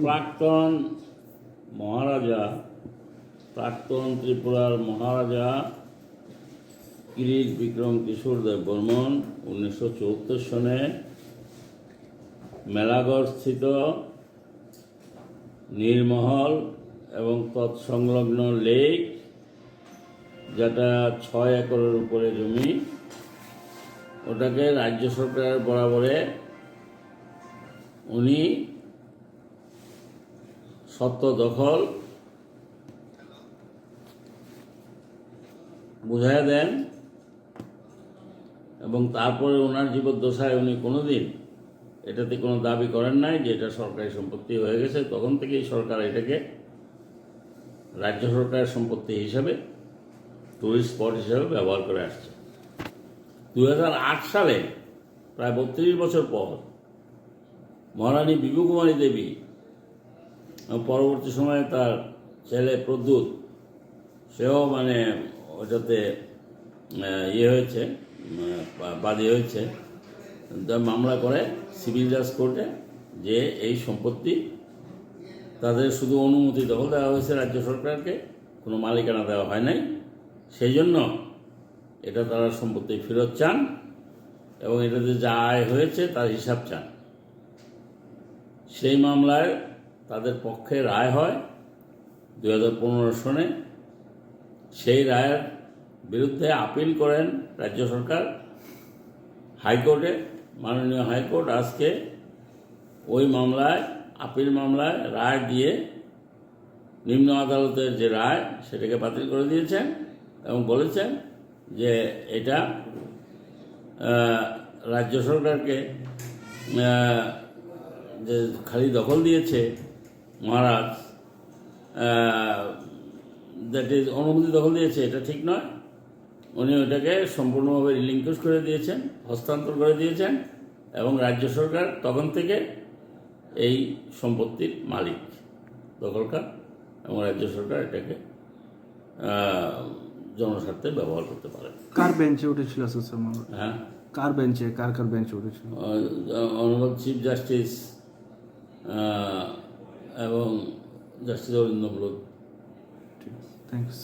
প্রাক্তন মহারাজা, প্রাক্তন ত্রিপুরার মহারাজা কিরিট বিক্রম কিশোর দেব বর্মন 1974 সনে মেলাগড় স্থিত নীরমহল এবং তৎসংলগ্ন লেক, যেটা 6 একরের উপরে জমি, ওটাকে রাজ্য সরকারের বরাবরে উনি সত্ত্ব দখল বুঝাইয়া দেন এবং তারপরে ওনার জীবদ্দশায় উনি কোনোদিন এটাতে কোনো দাবি করেন নাই যে এটা সরকারি সম্পত্তি হয়ে গেছে। তখন থেকেই সরকার এটাকে রাজ্য সরকারের সম্পত্তি হিসাবে, টুরিস্ট স্পট হিসাবে ব্যবহার করে আসছে। 2008 সালে, প্রায় 32 বছর পর, মহারানী বিভূকুমারী দেবী পরবর্তী সময়ে তার ছেলে প্রদ্যুৎ, সেও ওটাতে হয়েছে, বাদী হয়েছে, মামলা করে সিভিল জাজ কোর্টে যে এই সম্পত্তি তাদের শুধু অনুমতি দখল দেওয়া হয়েছে রাজ্য সরকারকে, কোনো মালিকানা দেওয়া হয় নাই। সেই জন্য এটা তারা সম্পত্তি ফেরত চান এবং এটাতে যা আয় হয়েছে তার হিসাব চান। সেই মামলায় তাদের পক্ষে রায় হয় 2015 সনে। সেই রায়ের বিরুদ্ধে আপিল করেন রাজ্য সরকার হাইকোর্টে। মাননীয় হাইকোর্ট আজকে ওই মামলায়, আপিল মামলায় রায় দিয়ে নিম্ন আদালতের যে রায় সেটাকে বাতিল করে দিয়েছেন এবং বলেছেন যে এটা রাজ্য সরকারকে যে খালি দখল দিয়েছে মহারাজ, দ্যাট ইজ অনুমতি দখল দিয়েছে, এটা ঠিক নয়। উনি ওটাকে সম্পূর্ণভাবে রিলিঙ্কুইশ করে দিয়েছেন, হস্তান্তর করে দিয়েছেন এবং রাজ্য সরকার তখন থেকে এই সম্পত্তির মালিক, দখলকার, এবং রাজ্য সরকার এটাকে জনস্বার্থে ব্যবহার করতে পারে। কার বেঞ্চে উঠেছিল স্যার মামলা? হ্যাঁ, কার বেঞ্চে উঠেছিল? অনারেবল চিফ জাস্টিস এবং জাস্টিস অরিন্দম লোধ। থ্যাংকস।